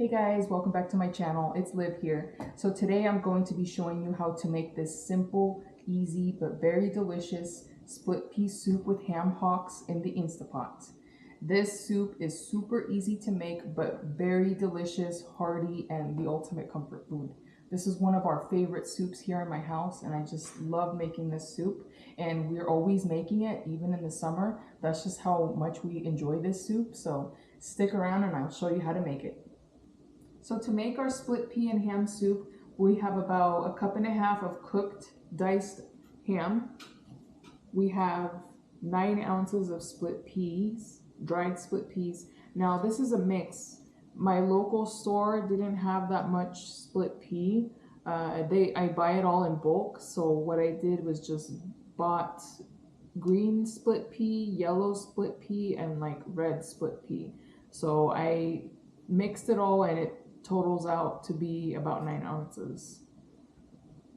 Hey guys, welcome back to my channel. It's Liv here. So today I'm going to be showing you how to make this simple, easy, but very delicious split pea soup with ham hocks in the Instapot. This soup is super easy to make, but very delicious, hearty, and the ultimate comfort food. This is one of our favorite soups here in my house, and I just love making this soup. And we're always making it, even in the summer. That's just how much we enjoy this soup. So stick around and I'll show you how to make it. So to make our split pea and ham soup, we have about 1.5 cups of cooked diced ham. We have 9 ounces of split peas, dried split peas. Now this is a mix. My local store didn't have that much split pea. I buy it all in bulk. So what I did was just bought green split pea, yellow split pea, and like red split pea. So I mixed it all and it totals out to be about 9 ounces.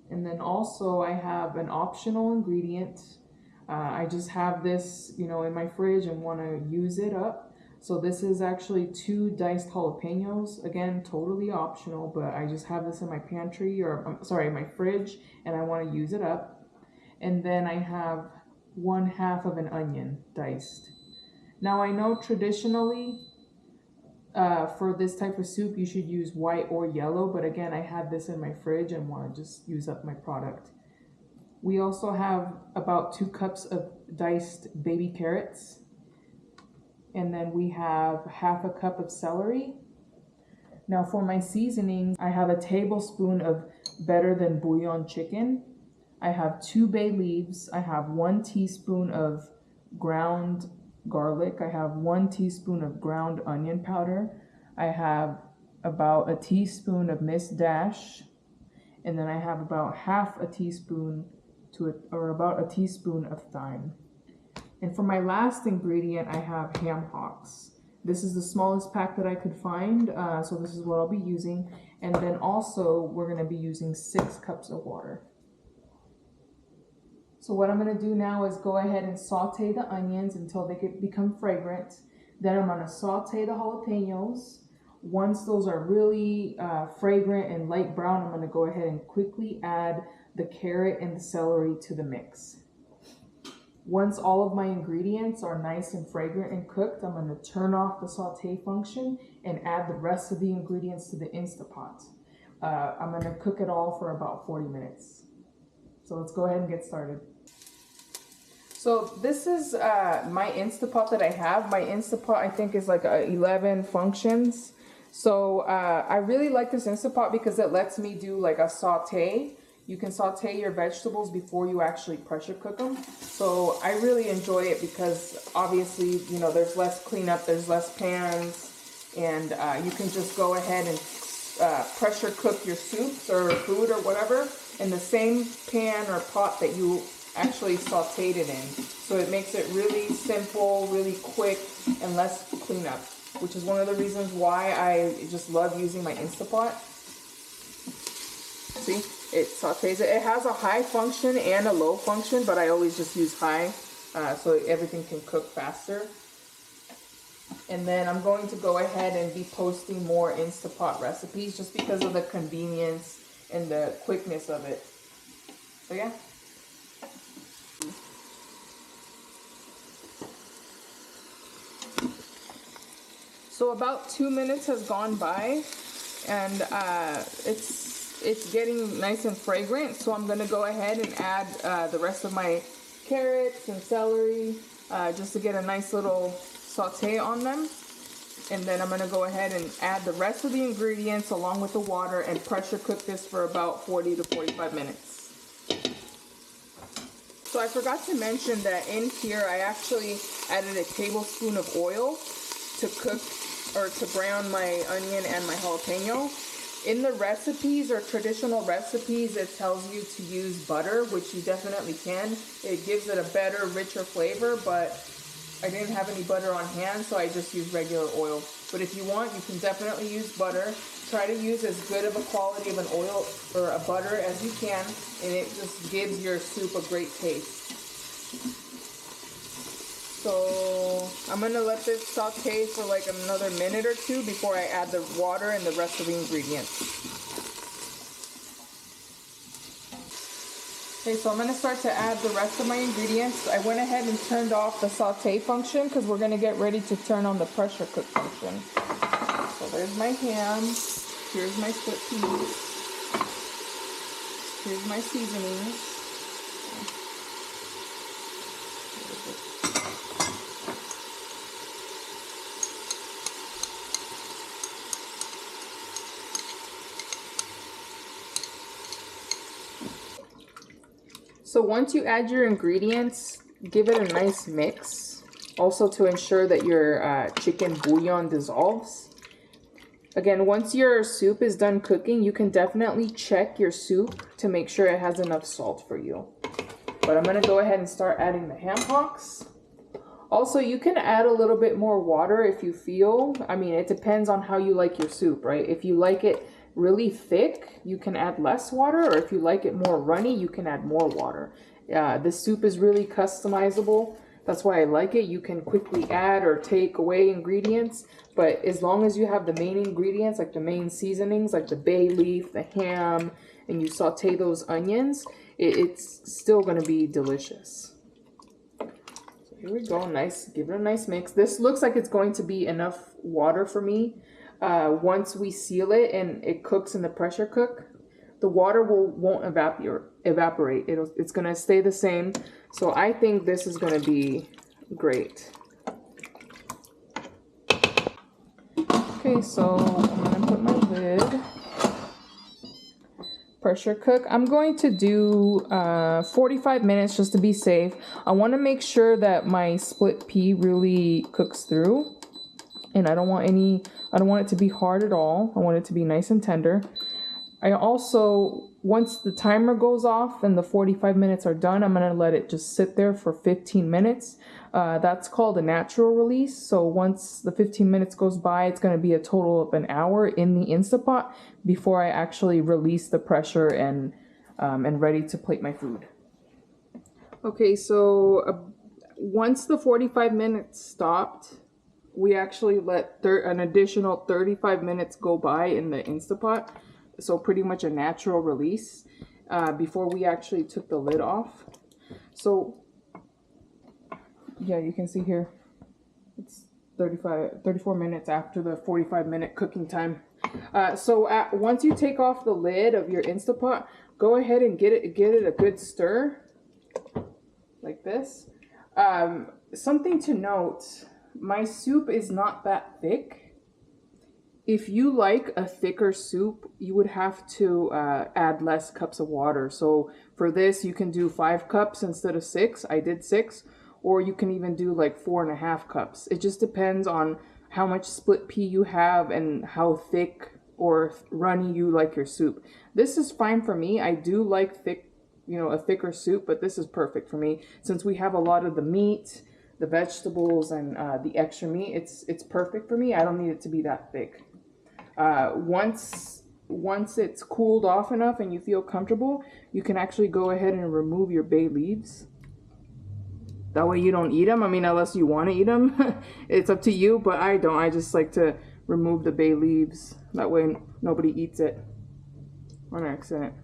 And then also I have an optional ingredient. I just have this, in my fridge and want to use it up. So this is actually 2 diced jalapenos. Again, totally optional, but I just have this in my pantry, or my fridge, and I want to use it up. And then I have 1/2 of an onion diced. Now I know traditionally for this type of soup, you should use white or yellow, but again, I had this in my fridge and want to just use up my product. We also have about 2 cups of diced baby carrots. And then we have 1/2 cup of celery. Now for my seasoning, I have a tablespoon of better than bouillon chicken. I have 2 bay leaves. I have 1 teaspoon of ground garlic. I have 1 teaspoon of ground onion powder. I have about a teaspoon of Miss Dash, and then I have about 1/2 teaspoon about a teaspoon of thyme. And for my last ingredient, I have ham hocks. This is the smallest pack that I could find, so this is what I'll be using. And then also, we're going to be using 6 cups of water. So what I'm going to do now is go ahead and saute the onions until they become fragrant. Then I'm going to saute the jalapenos. Once those are really fragrant and light brown, I'm going to go ahead and quickly add the carrot and the celery to the mix. Once all of my ingredients are nice and fragrant and cooked, I'm going to turn off the saute function and add the rest of the ingredients to the Instapot. I'm going to cook it all for about 40 minutes. So let's go ahead and get started. So this is my Instapot that I have. My Instapot, I think, is like 11 functions. So I really like this Instapot because it lets me do like a saute. You can saute your vegetables before you actually pressure cook them. So I really enjoy it because obviously, there's less cleanup, there's less pans, and you can just go ahead and pressure cook your soups or food or whatever in the same pan or pot that you actually sauteed it in. So it makes it really simple, really quick, and less cleanup, which is one of the reasons why I just love using my Instapot. See, it sautés it. It has a high function and a low function, but I always just use high so everything can cook faster. And then I'm going to go ahead and be posting more Instapot recipes just because of the convenience and the quickness of it. So yeah. So about 2 minutes has gone by, and it's getting nice and fragrant. So I'm going to go ahead and add the rest of my carrots and celery just to get a nice little saute on them. And then I'm going to go ahead and add the rest of the ingredients along with the water and pressure cook this for about 40 to 45 minutes. So I forgot to mention that in here I actually added a tablespoon of oil to cook or to brown my onion and my jalapeno. In the recipes or traditional recipes, it tells you to use butter, which you definitely can. It gives it a better, richer flavor, but I didn't have any butter on hand, so I just used regular oil. But if you want, you can definitely use butter. Try to use as good of a quality of an oil or a butter as you can, and it just gives your soup a great taste. So I'm gonna let this saute for like another minute or two before I add the water and the rest of the ingredients. Okay, so I'm gonna start to add the rest of my ingredients. I went ahead and turned off the saute function because we're gonna get ready to turn on the pressure cook function. So there's my ham, here's my split peas, here's my seasonings. So once you add your ingredients, give it a nice mix. Also to ensure that your chicken bouillon dissolves. Again, once your soup is done cooking, you can definitely check your soup to make sure it has enough salt for you. But I'm gonna go ahead and start adding the ham hocks. Also, you can add a little bit more water if you feel. I mean, it depends on how you like your soup, right? If you like it really thick, you can add less water, or if you like it more runny, you can add more water. This soup is really customizable. That's why I like it. You can quickly add or take away ingredients, but as long as you have the main ingredients, like the main seasonings, like the bay leaf, the ham, and you saute those onions, it's still gonna be delicious. So here we go, nice, give it a nice mix. This looks like it's going to be enough water for me. Once we seal it and it cooks in the pressure cook, the water won't evaporate. It's gonna stay the same. So I think this is gonna be great. Okay, so I'm gonna put my lid. Pressure cook. I'm going to do 45 minutes just to be safe. I want to make sure that my split pea really cooks through. And I don't want it to be hard at all. I want it to be nice and tender. I also, once the timer goes off and the 45 minutes are done, I'm gonna let it just sit there for 15 minutes. That's called a natural release. So once the 15 minutes goes by, it's gonna be a total of an hour in the Instapot before I actually release the pressure and ready to plate my food. Okay, so once the 45 minutes stopped, we actually let an additional 35 minutes go by in the Instapot. So pretty much a natural release before we actually took the lid off. So yeah, you can see here, it's 34 minutes after the 45-minute cooking time. Once you take off the lid of your Instapot, go ahead and get it a good stir, like this. Something to note, my soup is not that thick. If you like a thicker soup, you would have to add less cups of water. So for this, you can do 5 cups instead of 6. I did 6. Or you can even do like 4.5 cups. It just depends on how much split pea you have and how thick or runny you like your soup. This is fine for me. I do like thick, a thicker soup, but this is perfect for me. Since we have a lot of the meat, the vegetables, and the extra meat, it's perfect for me. I don't need it to be that thick. Once it's cooled off enough and you feel comfortable, you can actually go ahead and remove your bay leaves. That way you don't eat them. I mean, unless you want to eat them, it's up to you, but I don't. I just like to remove the bay leaves. That way nobody eats it on accident.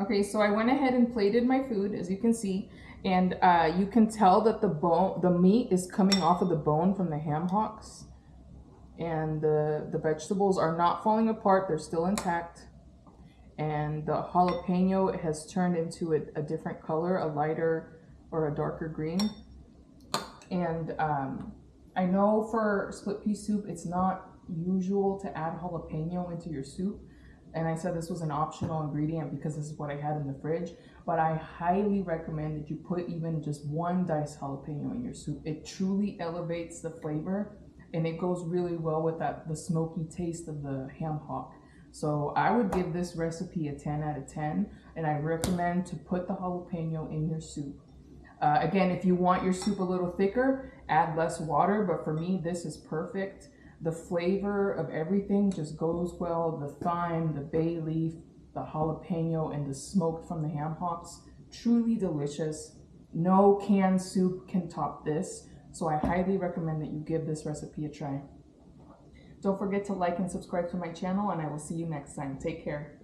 Okay, so I went ahead and plated my food, as you can see, and you can tell that the meat is coming off of the bone from the ham hocks, and the vegetables are not falling apart. They're still intact. And the jalapeno has turned into a different color, a lighter or a darker green. And I know for split pea soup, it's not usual to add jalapeno into your soup. And I said this was an optional ingredient because this is what I had in the fridge. But I highly recommend that you put even just 1 diced jalapeno in your soup. It truly elevates the flavor, and it goes really well with the smoky taste of the ham hock. So I would give this recipe a 10 out of 10, and I recommend to put the jalapeno in your soup. Again, if you want your soup a little thicker, add less water, but for me, this is perfect. The flavor of everything just goes well. The thyme, the bay leaf, the jalapeno, and the smoke from the ham hocks truly delicious. No canned soup can top this, so I highly recommend that you give this recipe a try. Don't forget to like and subscribe to my channel, and I will see you next time. Take care.